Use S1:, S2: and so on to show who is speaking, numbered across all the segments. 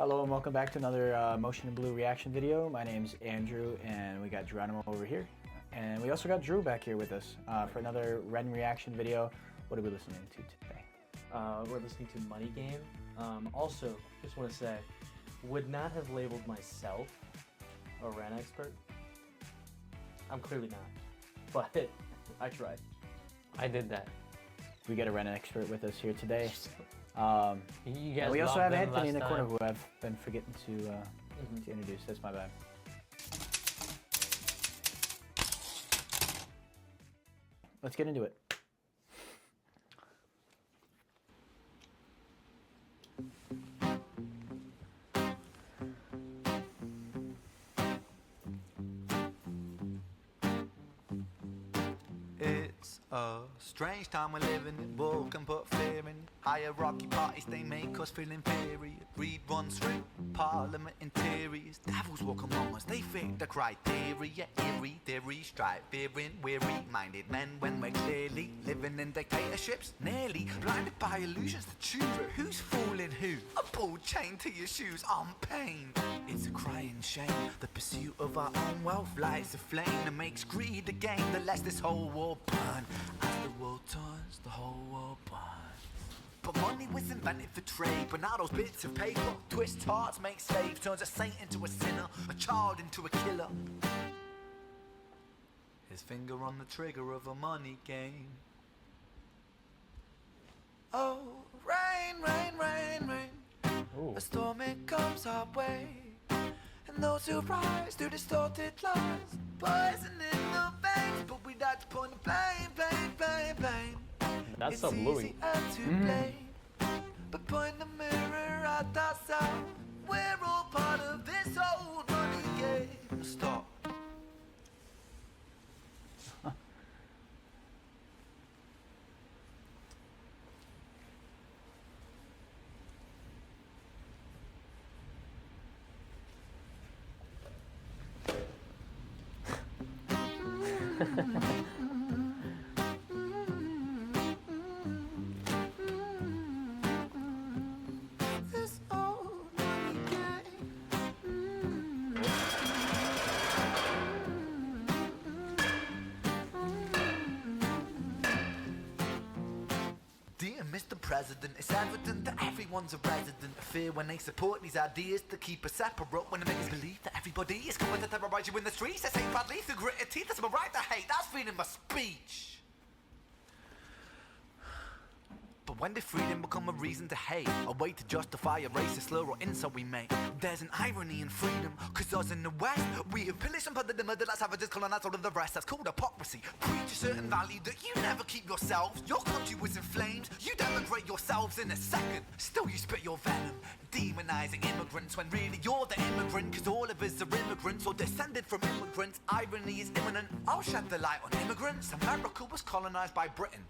S1: Hello and welcome back to another Motion in Blue reaction video. My name's Andrew and we got Geronimo over here. And we also got Drew back here with us for another Ren reaction video. What are we listening to today?
S2: We're listening to Money Game. Also, just want to say, would not have labeled myself a Ren expert. I'm clearly not, but I tried.
S3: I did that.
S1: We got a Ren expert with us here today.
S3: You guys
S1: we also have
S3: them
S1: Anthony in the
S3: last
S1: corner
S3: time.
S1: who I've been forgetting to introduce. That's my bad. Let's get into it.
S4: It's a strange time we're living in. War can put fear in. Hierarchy parties, they make us feel inferior. Read one through Parliament interiors. Devils walk among us, they fit the criteria. Eerie theory, strife, fearing, weary-minded men when we're clearly living in dictatorships. Nearly blinded by illusions to choose who's fooling who. A ball chain to your shoes on pain. It's a crying shame. The pursuit of our own wealth lights a flame that makes greed a game that lets this whole war burn. As the world turns, the whole world burns. But money was invented for trade, but now those bits of paper twist hearts, make slaves, turns a saint into a sinner, a child into a killer. His finger on the trigger of a money game. Oh, rain, rain, rain, rain.
S3: Ooh.
S4: A storm it comes our way, and those who rise through distorted lies, poison in the veins, but we like to point the blame, blame, blame, blame.
S3: That's
S4: It's
S3: some Louis.
S4: easy to blame, but point the mirror at ourselves. We're all part of this old money game. Stop. This old money game. Dear Mr. President, it's evident that everyone's a resident of fear when they support these ideas to keep us separate. When they make us believe that everybody is coming to terrorize you in the streets. They say badly through gritted teeth. That's my right to hate. That's freedom of speech. But when did freedom become a reason to hate? A way to justify a racist slur or insult we make? There's an irony in freedom, cause us in the West, we have pillaged and plundered the murder like savages, colonized all of the rest. That's called hypocrisy. Preach a certain value that you never keep yourselves. Your country was in flames, you denigrate yourselves in a second. Still you spit your venom, demonizing immigrants when really you're the immigrant. Cause all of us are immigrants or descended from immigrants. Irony is imminent. I'll shed the light on immigrants. America was colonized by Britain.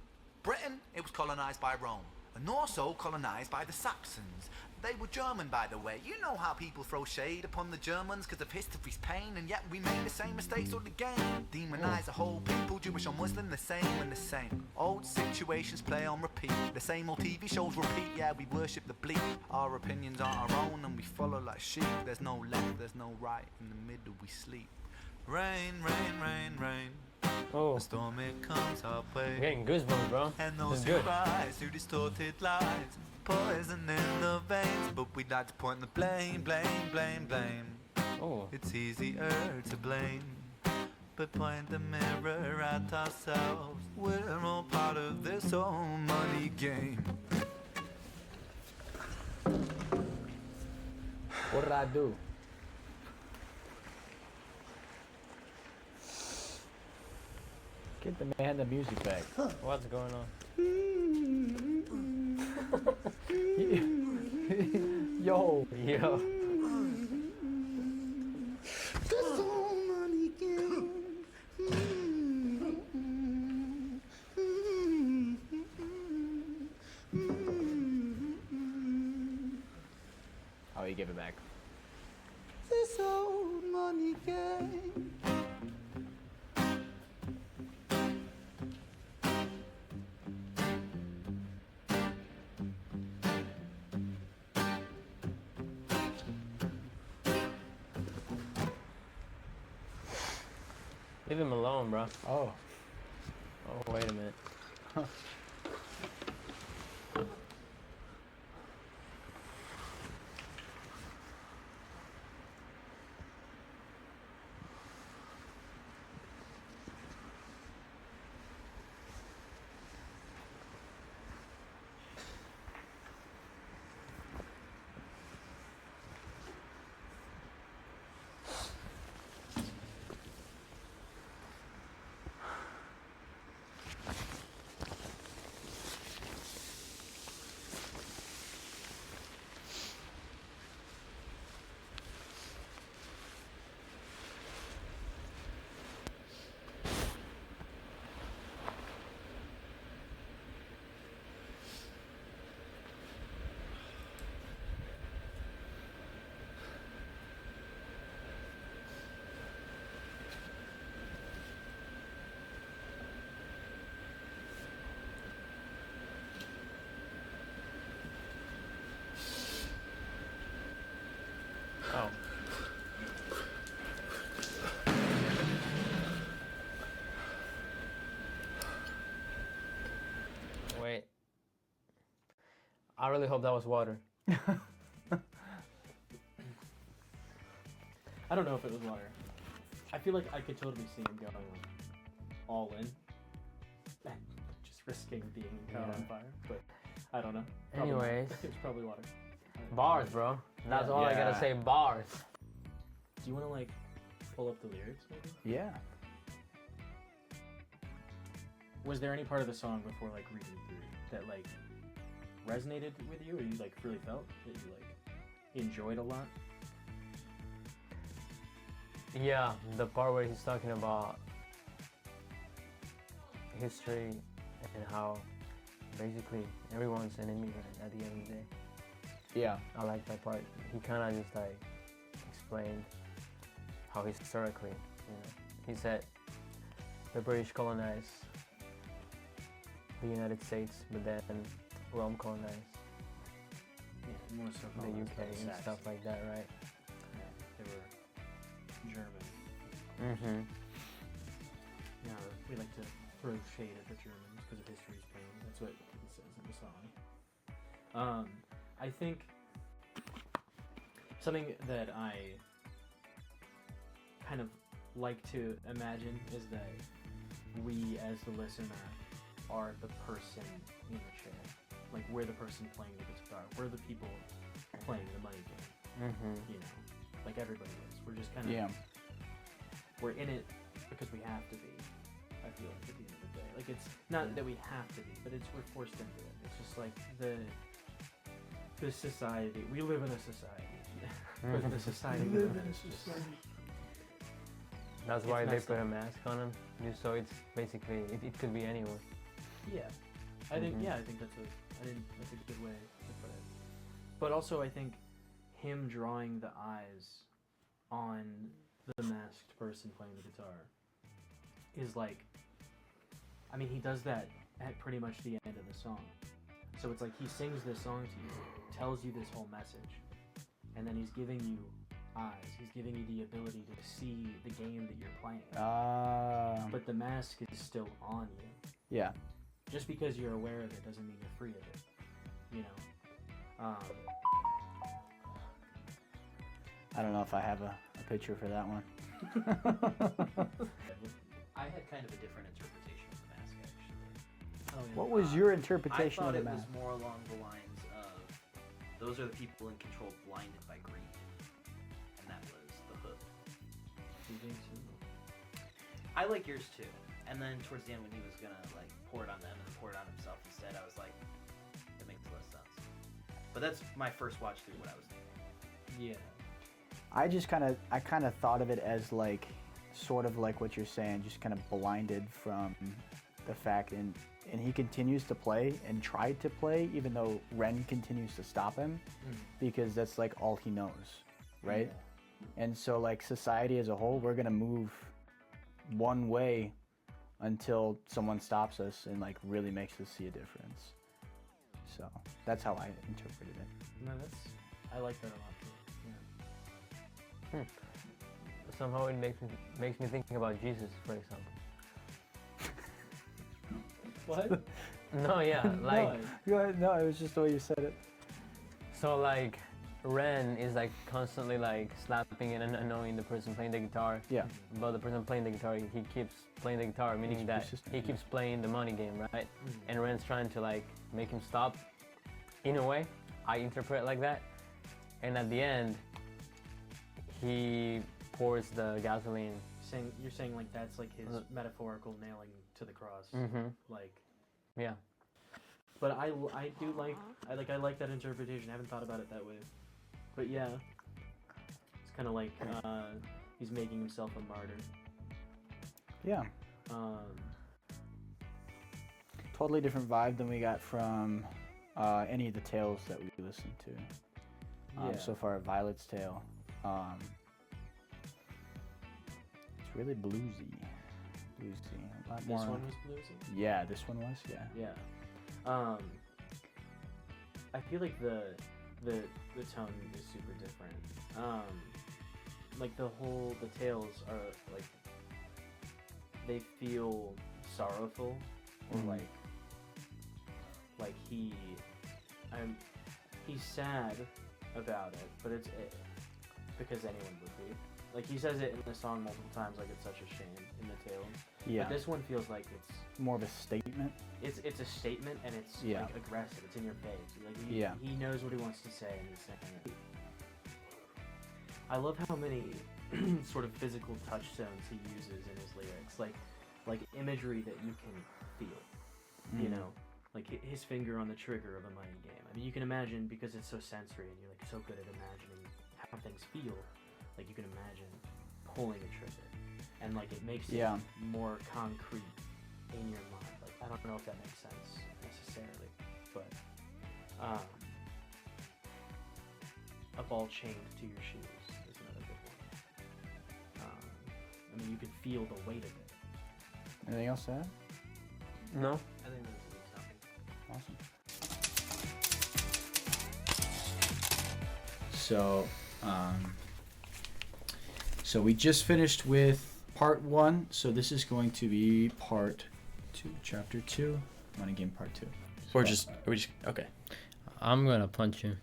S4: Britain, it was colonized by Rome, and also colonized by the Saxons. They were German, by the way. You know how people throw shade upon the Germans because of history's pain, and yet we make the same mistakes all again. Demonize a whole people, Jewish or Muslim, the same and the same. Old situations play on repeat. The same old TV shows repeat. Yeah, we worship the bleak. Our opinions aren't our own, and we follow like sheep. There's no left, there's no right. In the middle we sleep. Rain, rain, rain, rain.
S3: Oh,
S4: A storm it comes our way.
S3: I'm getting goosebumps, bro.
S4: And
S3: This
S4: those
S3: is
S4: who
S3: good.
S4: rise through distorted lies, poison in the veins, but we'd like to point the blame, blame, blame, blame.
S3: Oh,
S4: It's easier to blame, but point the mirror at ourselves. We're all part of this whole money game.
S1: What did I do? Get the man the music back.
S3: what's going on?
S1: Yo.
S3: Yo.
S4: This whole money game.
S1: Oh, you give it back.
S4: This old money game.
S3: Leave him alone, bro.
S1: Oh.
S3: Oh, wait a minute. Oh. Wait. I really hope that was water.
S2: I don't know if it was water. I feel like I could totally see him going all in. Just risking being caught on fire. But I don't know. Probably not.
S3: Anyways.
S2: It's probably water.
S3: Bars, bro. That's
S2: Yeah.
S3: all I gotta
S1: Yeah.
S3: say, bars.
S2: Do you want to like pull up the lyrics maybe?
S1: Yeah.
S2: Was there any part of the song before like reading through that like resonated with you, or you like really felt that you like enjoyed a lot?
S3: Yeah, the part where he's talking about history and how basically everyone's an immigrant at the end of the day.
S1: Yeah.
S3: I like that part. He kind of just like explained how historically, he said the British colonized the United States, but then Rome colonized
S2: Yeah, more so
S3: the
S2: colonized by
S3: UK
S2: the
S3: and
S2: Saxons.
S3: stuff like that, right?
S2: Yeah, they were German.
S3: Mm-hmm.
S2: Yeah, we like to throw shade at the Germans because of history's pain. That's what it says in the song. I think something that I kind of like to imagine is that we, as the listener, are the person in the chair. Like, we're the person playing the guitar. We're the people playing the money game.
S3: Mm-hmm.
S2: You know, like everybody is. We're just kind of we're in it because we have to be. I feel like at the end of the day, like it's not that we have to be, but we're forced into it. It's just like the society. We live in a society. But the society we live in is just
S3: That's
S2: It's
S3: why they
S2: messed
S3: put
S2: up.
S3: a mask on him, just so it's basically it could be anyone.
S2: yeah. I think
S3: Mhm.
S2: I think that's a good way to put it. But also I think him drawing the eyes on the masked person playing the guitar is like, I mean, he does that at pretty much the end of the song. So it's like he sings this song to you, tells you this whole message, and then he's giving you eyes. He's giving you the ability to see the game that you're playing. But the mask is still on you.
S1: Yeah.
S2: Just because you're aware of it doesn't mean you're free of it. You know?
S1: I don't know if I have a picture for that one.
S5: I had kind of a different interpretation of the mask, actually.
S2: Oh, yeah.
S1: What was your interpretation
S5: I
S1: of
S5: thought
S1: the
S5: it
S1: mask?
S5: was more along the lines of those are the people in control blinded by greed. And that was the hood.
S2: You think so?
S5: I like yours too. And then towards the end when he was gonna like pour it on them and pour it on himself instead, I was like, that makes less sense. But that's my first watch through what I was thinking.
S2: Yeah.
S1: I kind of thought of it as like, sort of like what you're saying, just kind of blinded from the fact, and he continues to play and tried to play, even though Ren continues to stop him, because that's like all he knows, right?
S2: Yeah.
S1: And so like society as a whole, we're gonna move one way until someone stops us and like really makes us see a difference. So that's how I interpreted it.
S2: No, I like that a lot too. Yeah.
S3: somehow it makes me thinking about Jesus, for example.
S2: What?
S3: No, yeah, like
S1: No, it was just the way you said it.
S3: so like Ren is like constantly like slapping and annoying the person playing the guitar.
S1: Yeah.
S3: But the person playing the guitar, he keeps playing the guitar, meaning
S1: He's
S3: that
S1: persistent,
S3: he
S1: yeah.
S3: keeps playing the money game, right?
S2: Mm.
S3: And Ren's trying to like make him stop. In a way, I interpret it like that. And at the end, he pours the gasoline.
S2: You're saying like that's like his metaphorical nailing to the cross.
S3: Mm-hmm.
S2: Like,
S3: Yeah.
S2: but I like that interpretation. I haven't thought about it that way. But yeah, it's kind of like he's making himself a martyr.
S1: Yeah. Totally different vibe than we got from any of the tales that we listened to.
S2: Yeah.
S1: So far, Violet's Tale. It's really bluesy. A lot
S2: This
S1: more.
S2: one was bluesy.
S1: Yeah, this one was. Yeah.
S2: Yeah. I feel like the tone is super different. Like the tales are like they feel sorrowful or
S1: Mhm.
S2: like he's sad about it, but it's because anyone would be. Like he says it in the song multiple times, like it's such a shame in the tales.
S1: Yeah.
S2: But this one feels like it's
S1: More of a statement.
S2: a statement and it's
S1: Yeah.
S2: like aggressive. It's in your face. Like
S1: Yeah.
S2: he knows what he wants to say and he's saying it. I love how many sort of physical touchstones he uses in his lyrics, like imagery that you can feel. You
S1: Mm.
S2: know, like his finger on the trigger of a money game. I mean, you can imagine because it's so sensory and you're like so good at imagining how things feel. Like you can imagine pulling a trigger, and like it makes
S1: Yeah.
S2: it more concrete in your mind. Like I don't know if that makes sense necessarily, but a ball chained to your shoes is another good one. I mean, you can feel the weight of it.
S1: Anything else to add?
S3: No?
S5: I think that's something.
S1: Awesome. So we just finished with part 1. So this is going to be part 2, chapter 2, Money Game part 2.
S6: Are we just okay?
S3: I'm gonna punch you.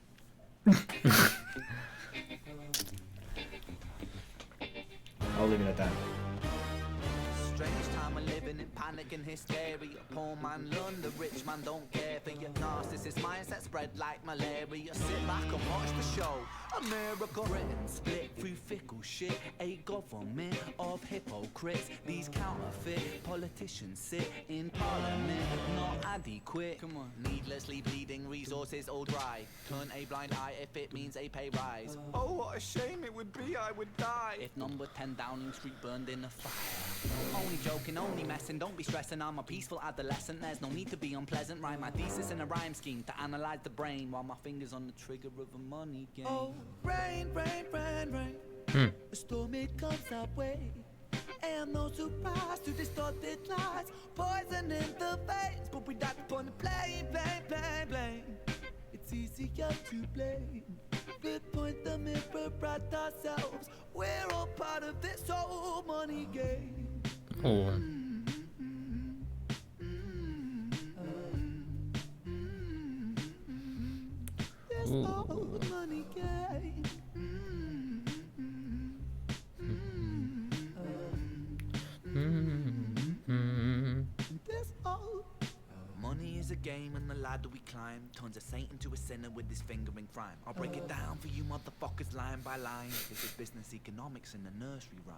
S1: I'll leave it at that.
S4: Strange time we're living in panic and hysteria. Poor man learn, the rich man don't care for your narcissist mindset spread like malaria. Sit back and watch the show. America, Britain split through fickle shit. A government of hypocrites. These counterfeit politicians sit in parliament, not adequate. Come on, needlessly bleeding resources all dry. Turn a blind eye if it means a pay rise. Oh, what a shame it would be, I would die if number 10 Downing Street burned in a fire. Only joking, only messing, don't be stressing. I'm a peaceful adolescent, there's no need to be unpleasant. Write my thesis in a rhyme scheme to analyze the brain while my fingers on the trigger of a money game. Oh, rain, rain, rain, rain. A storm it comes our way. And no surprise to distorted lies. Poison in the veins, but we die upon the blame, blame, blame, blame. It's easier to blame. We point the mirror at ourselves. We're all part of this whole money game.
S6: Oh.
S4: This whole money game. This whole money is a game and the ladder we climb turns a saint into a sinner with his finger in crime. I'll break it down for you motherfuckers line by line. This is business economics in a nursery rhyme.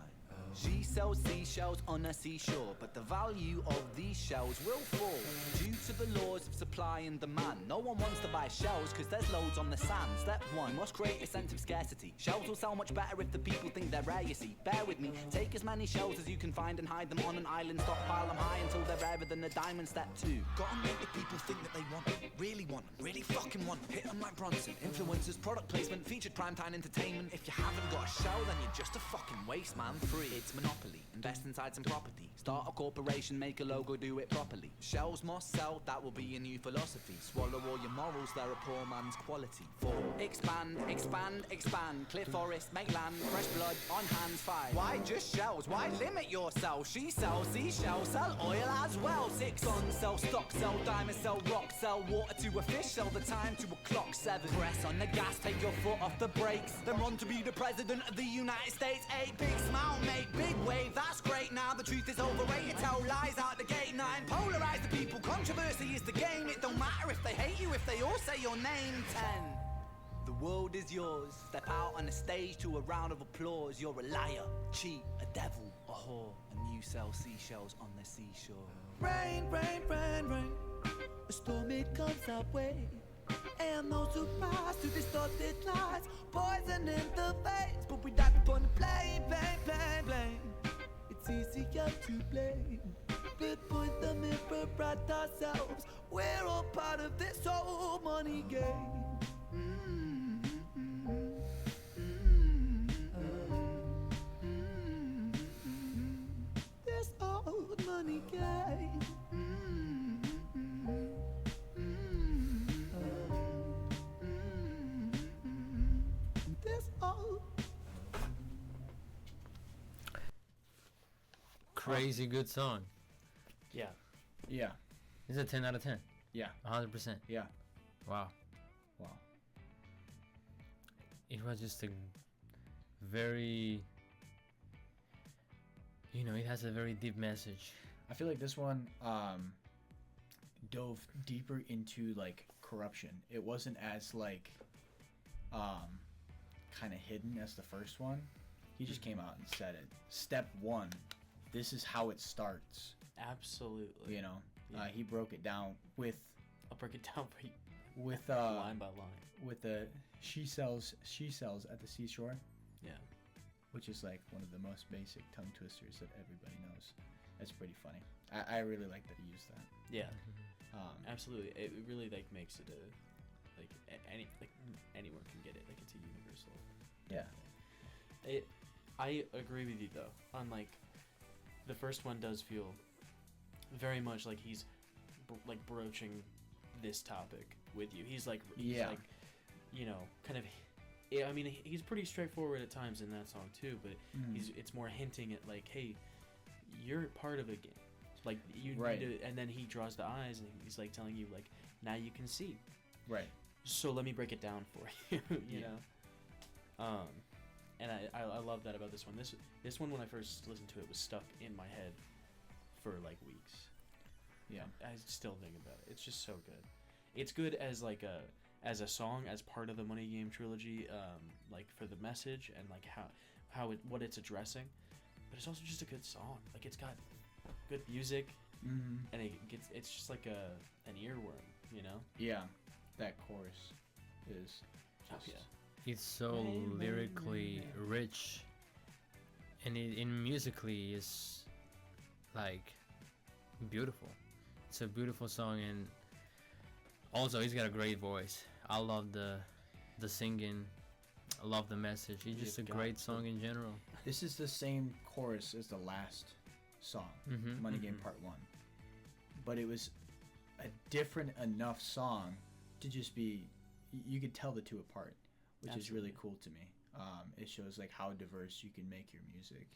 S4: She sells seashells on a seashore, but the value of these shells will fall due to the laws of supply and demand. No one wants to buy shells because there's loads on the sand. Step 1, must create a sense of scarcity. Shells will sell much better if the people think they're rare, you see. Bear with me, take as many shells as you can find and hide them on an island. Stockpile them high until they're rarer than a diamond. Step 2, gotta make the people think that they want them, really fucking want them. Hit them like Bronson. Influencers, product placement, featured primetime entertainment. If you haven't got a shell, then you're just a fucking waste, man. 3, it's monopoly. Invest inside some property. Start a corporation, make a logo, do it properly. Shells must sell, that will be a new philosophy. Swallow all your morals, they're a poor man's quality. 4. Expand, expand, expand. Clear forest, make land, fresh blood on hands. 5. Why just shells? Why limit yourself? She sells seashells, sell oil as well. 6. Guns, sell stock, sell diamonds, sell rock, sell water to a fish, sell the time to a clock. 7. Press on the gas, take your foot off the brakes, then run to be the president of the United States. 8. Big smile, make big wave, that's great. Now the truth is overrated, tell lies out the gate. 9. Polarize the people, controversy is the game. It don't matter if they hate you, if they all say your name. 10. The world is yours. Step out on the stage to a round of applause. You're a liar, cheat, a devil, a whore, and you sell seashells on the seashore. Rain, rain, rain, rain. A storm, it comes our way. And no surprise to distorted lies. Poison in the veins, but we dive upon the blame, blame, blame, blame. It's easier to blame, but point the mirror at ourselves. We're all part of this whole money game. This old money game. This old.
S3: Crazy good song.
S2: Yeah.
S1: Yeah.
S3: It's a 10 out of 10.
S1: Yeah.
S3: 100%.
S1: Yeah.
S3: Wow.
S1: Wow.
S3: It was just a very, it has a very deep message.
S1: I feel like this one dove deeper into like corruption. It wasn't as like kind of hidden as the first one. He just came out and said it. Step 1, this is how it starts.
S2: Absolutely.
S1: You know,
S2: Yeah.
S1: he broke it down with
S2: I'll break it down for you
S1: with
S2: line by line.
S1: with the she sells at the seashore,
S2: Yeah.
S1: which is like one of the most basic tongue twisters that everybody knows. That's pretty funny. I really like that he used that.
S2: Yeah.
S1: Um,
S2: Absolutely. It really like makes it a anyone can get it. Like it's a universal.
S1: yeah.
S2: I agree with you though. Unlike the first one does feel very much like he's broaching this topic with you. He's like
S1: Yeah.
S2: kind of. Yeah, I mean, he's pretty straightforward at times in that song too, but
S1: Mhm.
S2: it's more hinting at like, hey, you're part of a game. Like you
S1: Right.
S2: need to, and then he draws the eyes and he's like telling you like, now you can see.
S1: Right.
S2: So let me break it down for you. you
S1: Yeah.
S2: know. And I love that about this one. This one when I first listened to it was stuck in my head for like weeks.
S1: Yeah.
S2: I still think about it. It's just so good. It's good as like a song, as part of the Money Game Trilogy, like for the message and like what it's addressing. But it's also just a good song. Like it's got good music,
S1: Mm-hmm.
S2: and it's just like an earworm, you know?
S1: Yeah. That chorus is
S2: Oh,
S1: just
S2: yeah.
S3: It's so lyrically rich, and in musically is like beautiful. It's a beautiful song, and also he's got a great voice. I love the singing. I love the message. It's just a
S2: You've
S3: great
S2: got
S3: song in general.
S1: This is the same chorus as the last song,
S3: Mhm,
S1: Money Game
S3: mhm.
S1: Part 1. But it was a different enough song to just be, you could tell the two apart, which is really
S2: Absolutely.
S1: cool to me. It shows like how diverse you can make your music.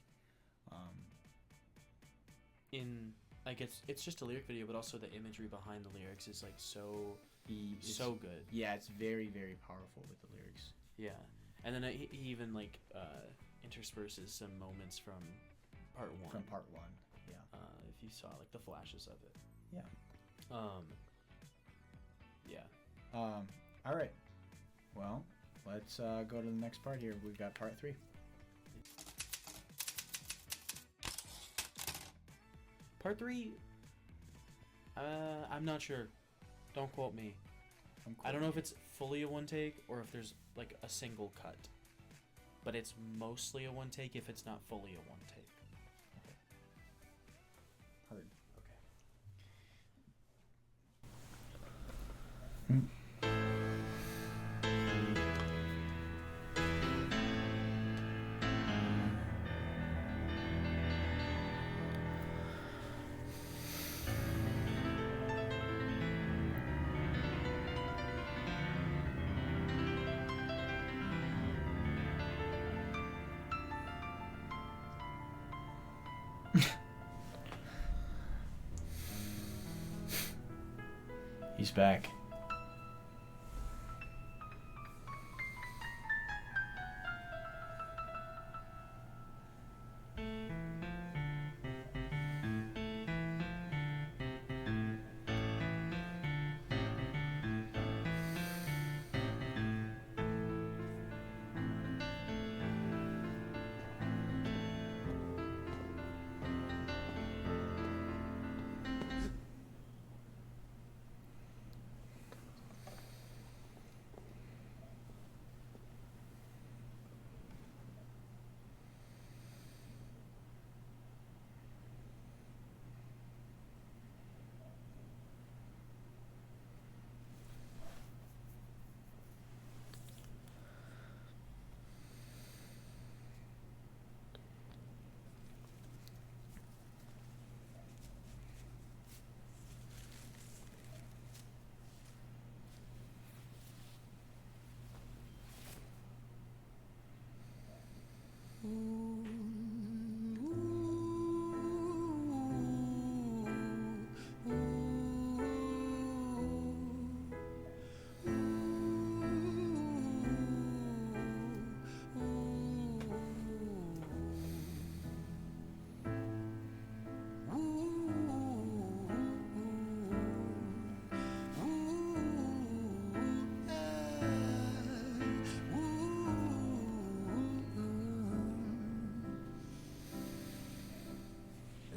S2: In like it's just a lyric video, but also the imagery behind the lyrics is like so
S1: It's-
S2: good.
S1: Yeah, it's very, very powerful with the lyrics.
S2: Yeah, and then he even like intersperses some moments from part 1.
S1: From Part 1. Yeah.
S2: If you saw like the flashes of it.
S1: Yeah.
S2: Yeah.
S1: All right. Well, let's go to the next part here. We've got Part 3.
S2: Part 3. I'm not sure. Don't quote me. I don't know if it's fully a one take or if there's like a single cut. But it's mostly a one take if it's not fully a one take.
S1: Heard.
S2: Okay.
S6: He's back.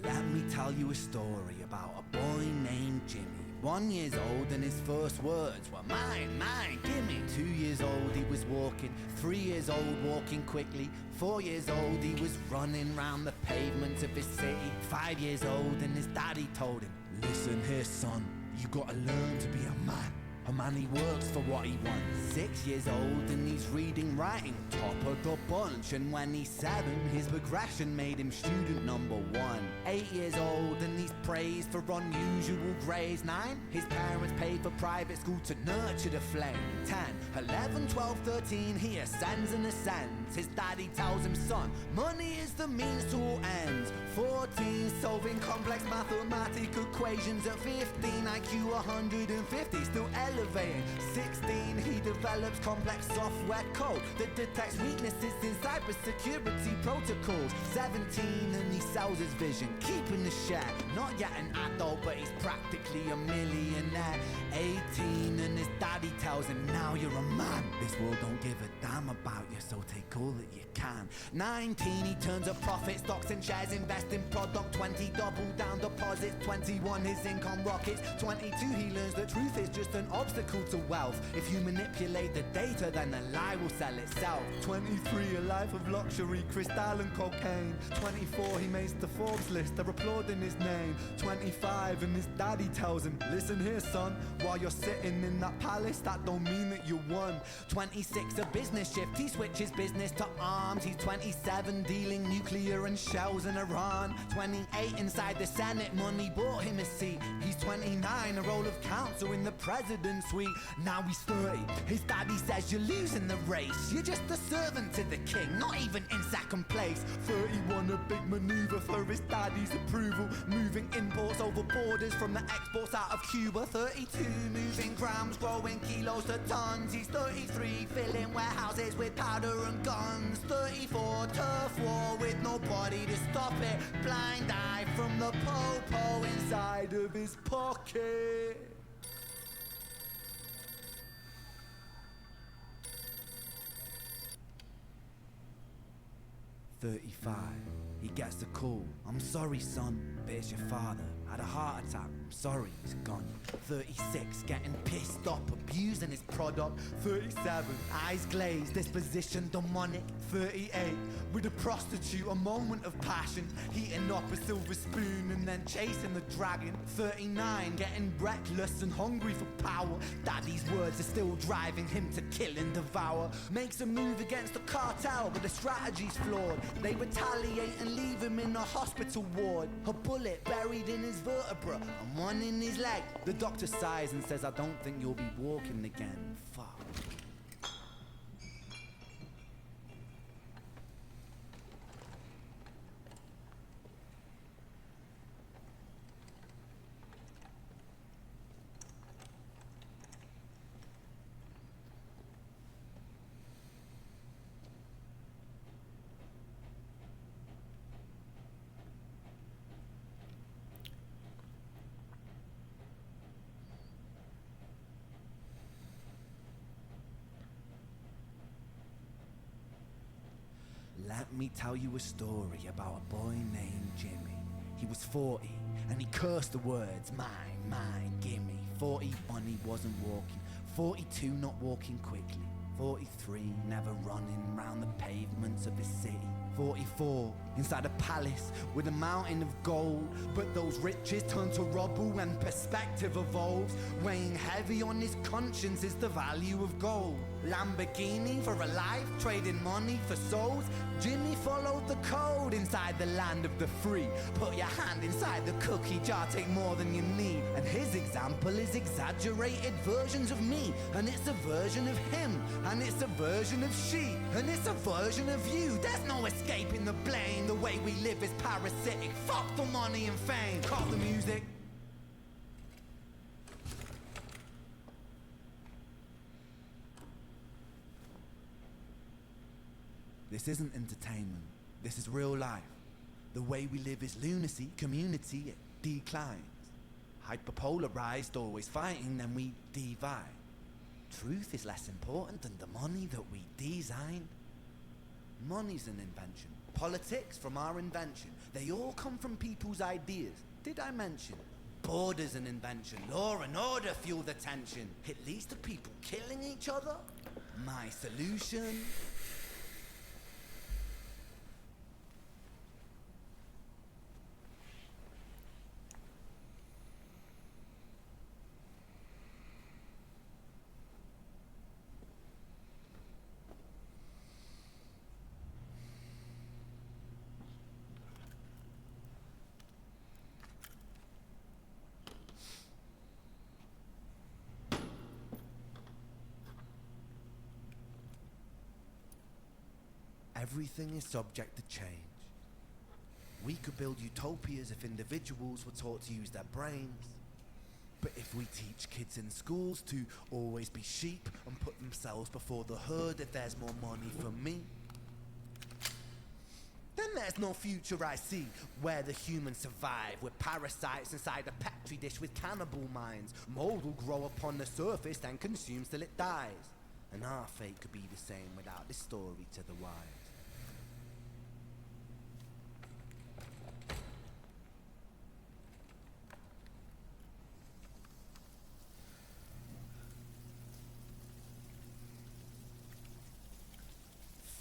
S4: Let me tell you a story about a boy named Jimmy. 1 year old and his first words were mine, mine, gimme. 2 years old he was walking, 3 years old walking quickly. 4 years old he was running round the pavements of his city. 5 years old and his daddy told him, listen here son, you gotta learn to be a man. A man he works for what he wants. 6 years old and he's reading, writing, top of the bunch. And when he's 7, his progression made him student number 1. 8 years old and he's praised for unusual grades. 9, his parents paid for private school to nurture the flame. 10, 11, 12, 13, he ascends and ascends. His daddy tells him, son, money is the means to all ends. 14, solving complex mathematical equations. At 15, IQ 150, still elevating. 16, he develops complex software code that detects weaknesses in cybersecurity protocols. 17, and he sells his vision, keeping the share. Not yet an adult, but he's practically a millionaire. 18, and his daddy tells him, now you're a man. This world don't give a damn about you, so take all that you can. 19, he turns a profit, stocks and shares, invest in product. 20, double down deposits. 21, his income rockets. 22, he learns that truth is just an obstacle to wealth. If you manipulate the data, then the lie will sell itself. 23, a life of luxury, crystal and cocaine. 24, he makes the Forbes list, they're applauding his name. 25, and his daddy tells him, listen here son, while you're sitting in that palace, that don't mean that you won. 26, a business shift, he switches business to arms. He's 27, dealing nuclear and shells in Iran. 28, inside the Senate, money bought him a seat. He's 29, a role of counsel in the president's suite. Now he's 30, his daddy says you're losing the race. You're just a servant to the king, not even in second place. 31, a big maneuver for his daddy's approval, moving imports over borders from the exports out of Cuba. 32, moving grams, growing kilos to tons. He's 33, filling warehouses with powder and guns. 34, turf war with nobody to stop it. Blind eye from the po-po inside of his pocket. 35, he gets a call. I'm sorry son, but it's your father. Had a heart attack, I'm sorry, he's gone. 36, getting pissed up, abusing his product. 37, eyes glazed, disposition demonic. 38, with a prostitute, a moment of passion, heating up a silver spoon and then chasing the dragon. 39, getting reckless and hungry for power. Daddy's words are still driving him to kill and devour. Makes a move against the cartel, but the strategy's flawed. They retaliate and leave him in a hospital ward. A bullet buried in his vertebra and one in his leg. The doctor sighs and says, I don't think you'll be walking again. Fuck. me tell you a story about a boy named Jimmy. He was 40 and he cursed the words, mine, gimme. 41 he wasn't walking, 42 not walking quickly, 43 never running round the pavements of his city, 44 inside a palace with a mountain of gold. But those riches turn to rubble when perspective evolves. Weighing heavy on his conscience is the value of gold. Lamborghini for a life, trading money for souls. Jimmy followed the code inside the land of the free. Put your hand inside the cookie jar, take more than you need. And his example is exaggerated versions of me. And it's a version of him, and it's a version of she, and it's a version of you. There's no escaping the blame. The way we live is parasitic. Fuck the money and fame. Cut the music. This isn't entertainment. This is real life. The way we live is lunacy, community, it declines. Hyperpolarized, always fighting, then we divide. Truth is less important than the money that we design. Money's an invention. Politics from our invention. They all come from people's ideas. Did I mention? Border's an invention. Law and order fuel the tension. It leads to people killing each other. My solution? Everything is subject to change. We could build utopias if individuals were taught to use their brains. But if we teach kids in schools to always be sheep and put themselves before the herd if there's more money for me, then there's no future I see where the humans survive with parasites inside a petri dish with cannibal minds. Mold will grow upon the surface and consume till it dies. And our fate could be the same without this story to the wise.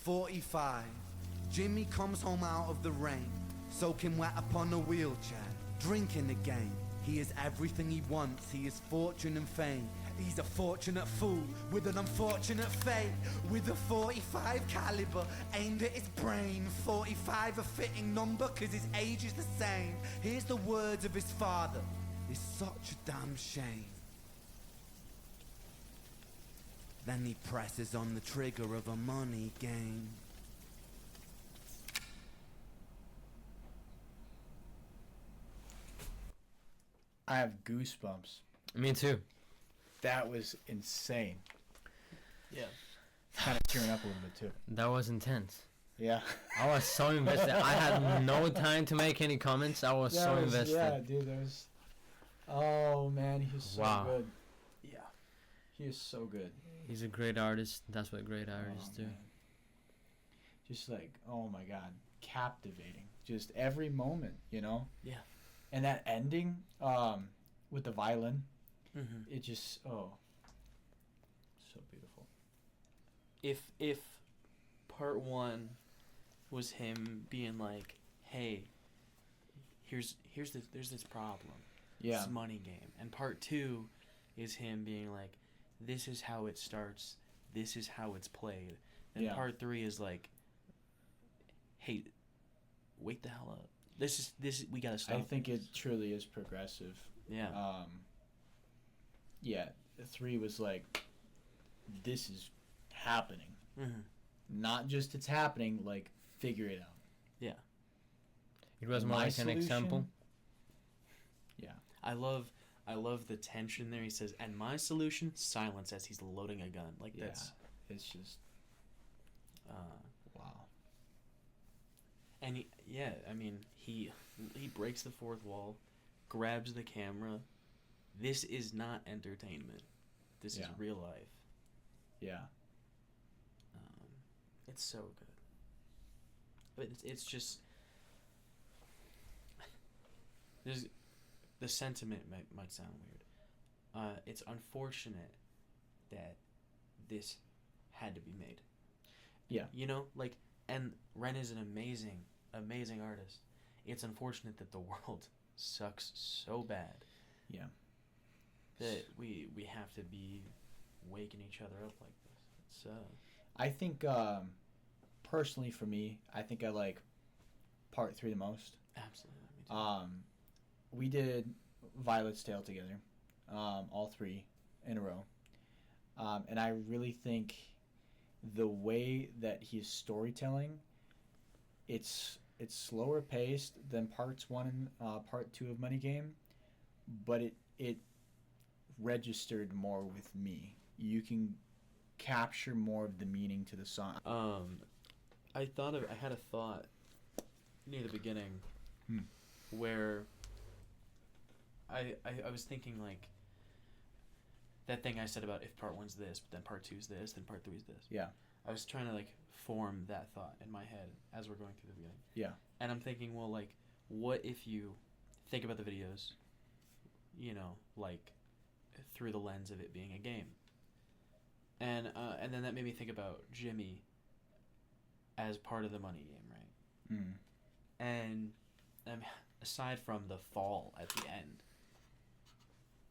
S4: "45. Jimmy comes home out of the rain, soaking wet upon a wheelchair, drinking again. He is everything he wants, he is fortune and fame. He's a fortunate fool with an unfortunate fate. With a 45 caliber aimed at his brain. 45 a fitting number cause his age is the same. Here's the words of his father. It's such a damn shame. Then he presses on the trigger of a money game.
S1: I have goosebumps.
S3: Me too.
S1: That was insane.
S2: Yeah.
S1: Kind of tearing up a little bit too.
S3: That was intense.
S1: Yeah.
S3: I was so invested. I had no time to make any comments. I was so invested.
S1: Yeah, dude, that was. Oh man, he's so good. Yeah, he is so good.
S3: He's a great artist. That's what great artists do.
S1: Man. Just like, oh my god, captivating. Just every moment, you know.
S2: Yeah.
S1: And that ending, with the violin,
S2: Mm-hmm.
S1: it just so beautiful.
S2: If part one was him being like, hey, there's this problem.
S1: Yeah.
S2: This money game. And part two is him being like, this is how it starts, this is how it's played. And part three is like, hey, wake the hell up. This we gotta stop.
S1: I think it truly is progressive.
S2: Yeah.
S1: Yeah, 3 was like, this is happening.
S2: Mm-hmm.
S1: Not just it's happening, like, figure it out.
S2: Yeah.
S3: It was more
S1: My
S3: like an example.
S1: Yeah.
S2: I love the tension there. He says, and my solution, silence as he's loading a gun. Like,
S1: Yeah.
S2: that's...
S1: It's just... wow.
S2: And he breaks the fourth wall, grabs the camera. This is not entertainment. This is real life.
S1: Yeah.
S2: It's so good.
S6: but it's just there's the sentiment might sound weird. It's unfortunate that this had to be made.
S1: Yeah.
S6: You know, like, and Ren is an amazing artist. It's unfortunate that the world sucks so bad.
S1: Yeah.
S6: That we have to be waking each other up like this. It's
S1: I think personally for me, I think I like part 3 the most.
S6: absolutely. Me too.
S1: We did Violet's Tale together, all 3 in a row, and I really think the way that he's storytelling, it's slower paced than parts 1 and part 2 of Money Game, but it registered more with me. You can capture more of the meaning to the song.
S6: I had a thought near the beginning where I was thinking, like, that thing I said about if part 1's this, but then part 2's this, then part 3's this.
S1: Yeah.
S6: I was trying to, like, form that thought in my head as we're going through the beginning.
S1: Yeah.
S6: And I'm thinking, well, like, what if you think about the videos, you know, like, through the lens of it being a game? And then that made me think about Jimmy as part of the Money Game, right?
S1: Mm.
S6: And aside from the fall at the end,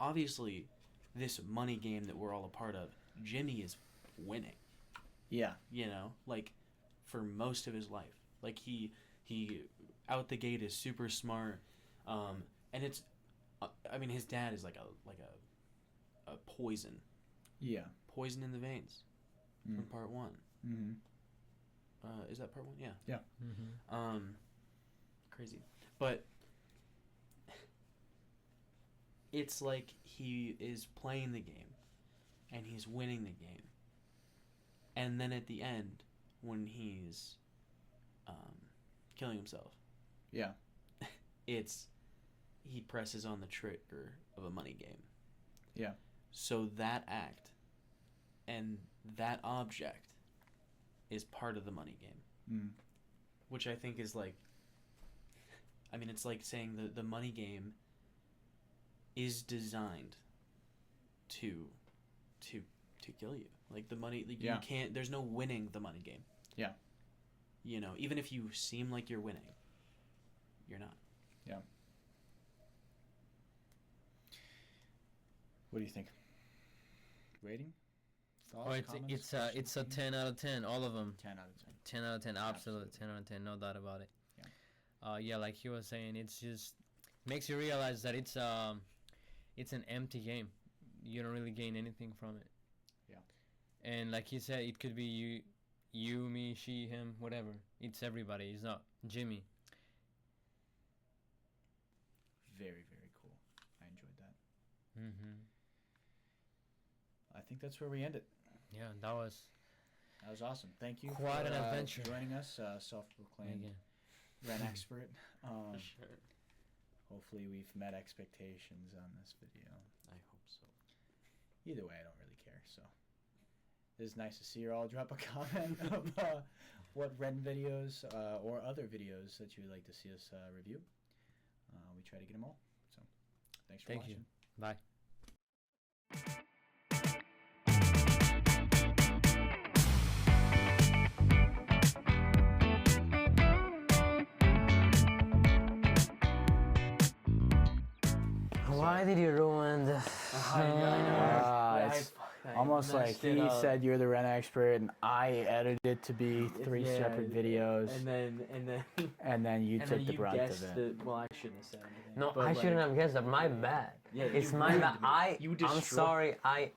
S6: obviously, this Money Game that we're all a part of, Jimmy is winning.
S1: Yeah.
S6: You know, like, for most of his life, like he out the gate is super smart, and it's, I mean, his dad is like a poison.
S1: Yeah.
S6: Poison in the veins from part 1.
S1: Mm-hmm.
S6: Is that part 1? Yeah.
S1: Yeah.
S3: Mm-hmm.
S6: Crazy, but it's like he is playing the game, and he's winning the game, and then at the end, when he's killing himself,
S1: Yeah.
S6: he presses on the trigger of a money game.
S1: Yeah.
S6: So that act and that object is part of the Money Game.
S1: Mm.
S6: Which I think is like, I mean, it's like saying the Money Game is designed to kill you. Like, the money, like,
S1: Yeah.
S6: you can't, there's no winning the Money Game.
S1: Yeah.
S6: You know, even if you seem like you're winning, you're not.
S1: Yeah. What do you think? Rating? Thoughts,
S3: Oh,
S1: comments,
S3: it's
S1: questions,
S3: a
S1: opinions?
S3: 10 out of 10, all of them.
S1: 10 out of 10.
S3: 10 out of 10, absolute
S1: Absolutely.
S3: 10 out of 10, no doubt about it.
S1: Yeah.
S3: Yeah, like he was saying, it's just makes you realize that it's an empty game. You don't really gain anything from it.
S1: Yeah.
S3: And like he said, it could be you, me, she, him, whatever. It's everybody. It's not Jimmy.
S1: Very, very cool. I enjoyed that.
S3: Mm-hmm.
S1: I think that's where we end it.
S3: Yeah, that was
S1: awesome. Thank you
S3: Quite
S1: for
S3: an adventure.
S1: joining us, self-proclaimed
S3: again.
S1: Ren expert.
S6: For sure.
S1: Hopefully we've met expectations on this video.
S6: I hope so.
S1: Either way, I don't really care. So it's nice to see you all. Drop a comment of what Ren videos or other videos that you would like to see us review. We try to get them all. So thanks for
S3: Thank you.
S1: watching.
S3: Bye. Why did you ruin the...
S1: It's almost like he said you're the Ren expert, and I edited it to be 3 separate videos, and then you took the brunt of it.
S2: Well, I shouldn't have said anything.
S3: No,
S2: but,
S3: I shouldn't have guessed that. My bad.
S2: Yeah,
S3: It's
S2: you
S3: my
S2: ruined
S3: bad.
S2: me. You
S3: I'm
S2: destroyed-
S3: sorry. I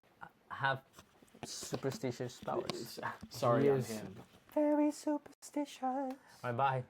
S3: have superstitious powers.
S2: Sorry,
S1: He
S2: on
S1: is
S2: him.
S1: very superstitious.
S3: Bye bye.